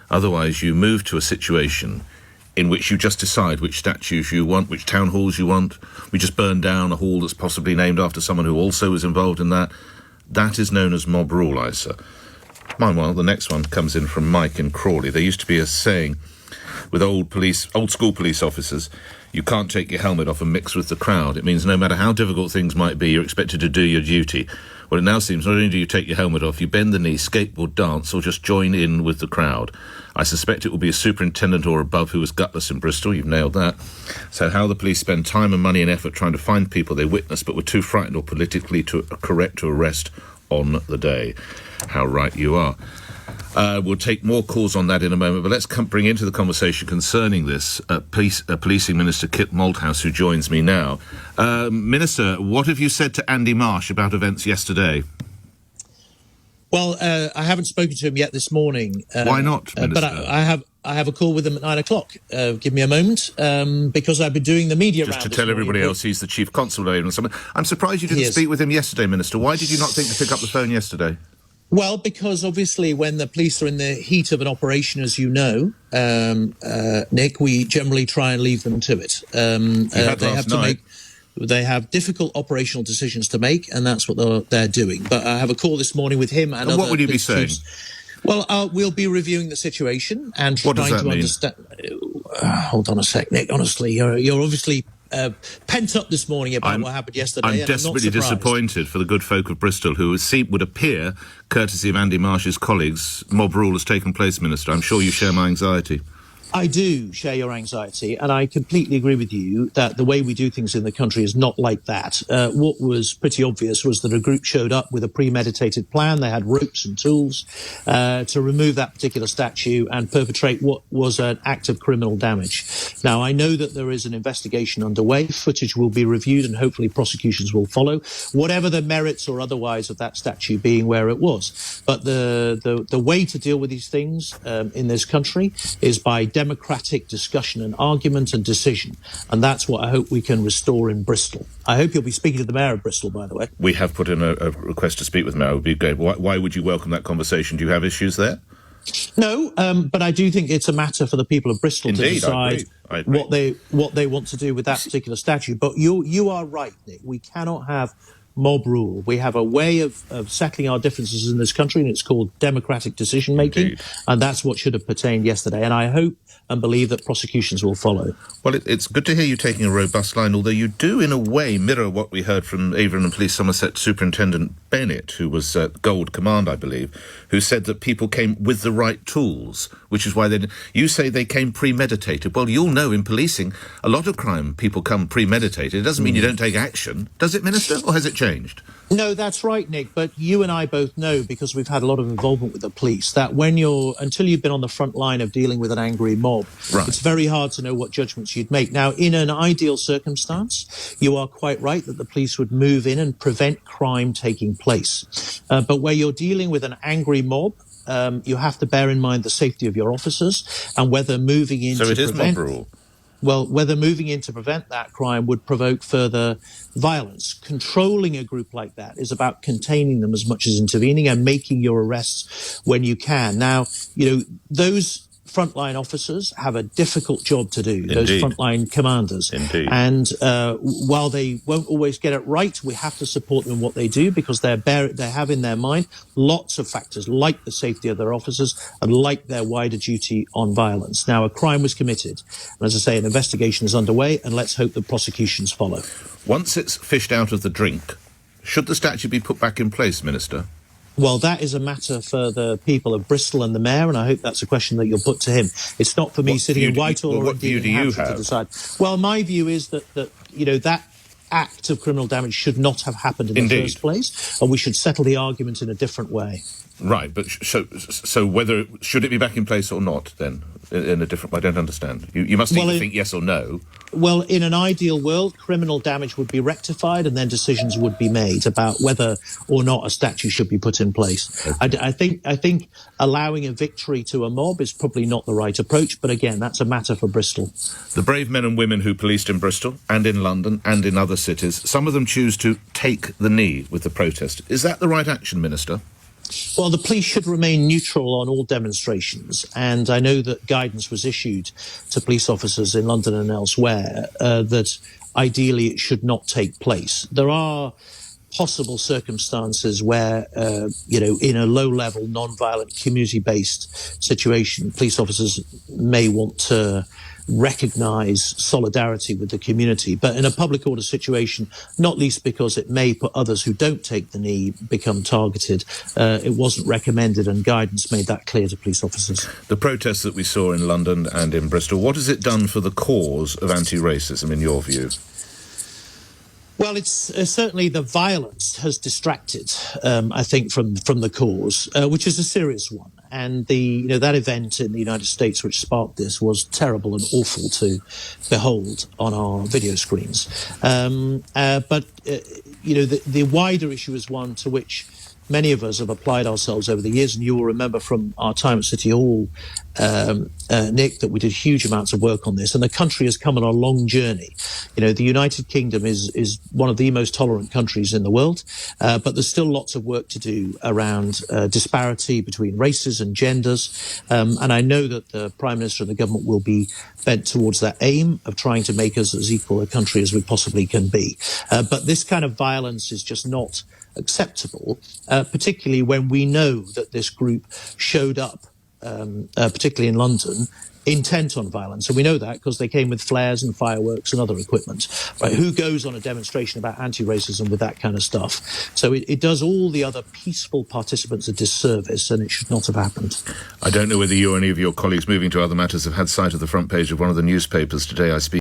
Otherwise, you move to a situation in which you just decide which statues you want, which town halls you want. We just burn down a hall that's possibly named after someone who also was involved in that. That is known as mob rule, Isa. Meanwhile, the next one comes in from Mike in Crawley. There used to be a saying with old school police officers, you can't take your helmet off and mix with the crowd. It means no matter how difficult things might be, you're expected to do your duty. Well, it now seems not only do you take your helmet off, you bend the knee, skateboard, dance, or just join in with the crowd. I suspect it will be a superintendent or above who was gutless in Bristol. You've nailed that. So how the police spend time and money and effort trying to find people they witnessed but were too frightened or politically correct to arrest on the day. How right you are. We'll take more calls on that in a moment, but let's bring into the conversation concerning this Policing Minister Kit Malthouse, who joins me now. Minister, what have you said to Andy Marsh about events yesterday? Well, I haven't spoken to him yet this morning. Why not, Minister? But I have a call with him at 9 o'clock. Give me a moment, because I've been doing the media round. Just to tell everybody else, he's the Chief Constable or something. I'm surprised you didn't speak with him yesterday, Minister. Why did you not think to pick up the phone yesterday? Well, because obviously when the police are in the heat of an operation, as you know, Nick, we generally try and leave them to it. They have difficult operational decisions to make, and that's what they're doing. But I have a call this morning with him and other what would you be saying? Well, we'll be reviewing the situation and trying to understand. Hold on a sec, Nick. Honestly, you're obviously pent up this morning about what happened yesterday. I'm desperately disappointed for the good folk of Bristol, who would appear, courtesy of Andy Marsh's colleagues, mob rule has taken place, Minister. I'm sure you share my anxiety. I do share your anxiety, and I completely agree with you that the way we do things in the country is not like that. What was pretty obvious was that a group showed up with a premeditated plan. They had ropes and tools to remove that particular statue and perpetrate what was an act of criminal damage. Now, I know that there is an investigation underway. Footage will be reviewed and hopefully prosecutions will follow, whatever the merits or otherwise of that statue being where it was. But the way to deal with these things in this country is by democratic discussion and argument and decision. And that's what I hope we can restore in Bristol. I hope you'll be speaking to the Mayor of Bristol, by the way. We have put in a request to speak with the Mayor. It would be great. Why would you welcome that conversation? Do you have issues there? No, but I do think it's a matter for the people of Bristol to decide I agree. what they want to do with that particular statue. But you are right, Nick. We cannot have mob rule. We have a way of settling our differences in this country, and it's called democratic decision-making, and that's what should have pertained yesterday. And I hope and believe that prosecutions will follow. Well, it's good to hear you taking a robust line, although you do, in a way, mirror what we heard from Avon and Police Somerset Superintendent Bennett, who was Gold Command, I believe, who said that people came with the right tools, which is why you say they came premeditated. Well, you'll know in policing, a lot of crime, people come premeditated. It doesn't mean you don't take action. Does it, Minister, or has it changed? No, that's right, Nick. But you and I both know, because we've had a lot of involvement with the police, that until you've been on the front line of dealing with an angry mob, it's very hard to know what judgments you'd make. Now, in an ideal circumstance, you are quite right that the police would move in and prevent crime taking place. But where you're dealing with an angry mob, you have to bear in mind the safety of your officers and whether moving in So it is mob rule. Well, whether moving in to prevent that crime would provoke further violence. Controlling a group like that is about containing them as much as intervening and making your arrests when you can. Now, those frontline officers have a difficult job to do, Indeed. Those frontline commanders. Indeed. And while they won't always get it right, we have to support them in what they do, because they have in their mind lots of factors like the safety of their officers and like their wider duty on violence. Now, a crime was committed. And as I say, an investigation is underway, and let's hope the prosecutions follow. Once it's fished out of the drink, should the statue be put back in place, Minister? Well, that is a matter for the people of Bristol and the Mayor, and I hope that's a question that you'll put to him. It's not for me sitting in Whitehall or indeed in Hampshire to decide. Well, my view is that act of criminal damage should not have happened in the first place, and we should settle the argument in a different way. Right, but so whether should it be back in place or not, then, in a different way? I don't understand. You must either think yes or no. Well, in an ideal world, criminal damage would be rectified and then decisions would be made about whether or not a statue should be put in place. Okay. I think allowing a victory to a mob is probably not the right approach, but again, that's a matter for Bristol. The brave men and women who policed in Bristol and in London and in other cities, some of them choose to take the knee with the protest. Is that the right action, Minister? Well, the police should remain neutral on all demonstrations, and I know that guidance was issued to police officers in London and elsewhere that ideally it should not take place. There are possible circumstances where, in a low-level, non-violent, community-based situation, police officers may want to recognise solidarity with the community. But in a public order situation, not least because it may put others who don't take the knee become targeted, it wasn't recommended, and guidance made that clear to police officers. The protests that we saw in London and in Bristol, what has it done for the cause of anti-racism, in your view? Well, it's certainly the violence has distracted, I think, from the cause, which is a serious one. And that event in the United States which sparked this was terrible and awful to behold on our video screens. But the wider issue is one to which many of us have applied ourselves over the years, and you will remember from our time at City Hall, Nick, that we did huge amounts of work on this, and the country has come on a long journey. The United Kingdom is one of the most tolerant countries in the world, but there's still lots of work to do around disparity between races and genders, and I know that the Prime Minister and the government will be bent towards that aim of trying to make us as equal a country as we possibly can be. But this kind of violence is just not acceptable, particularly when we know that this group showed up, particularly in London, intent on violence. And we know that because they came with flares and fireworks and other equipment. Right? Who goes on a demonstration about anti-racism with that kind of stuff? So it does all the other peaceful participants a disservice, and it should not have happened. I don't know whether you or any of your colleagues moving to other matters have had sight of the front page of one of the newspapers today. I speak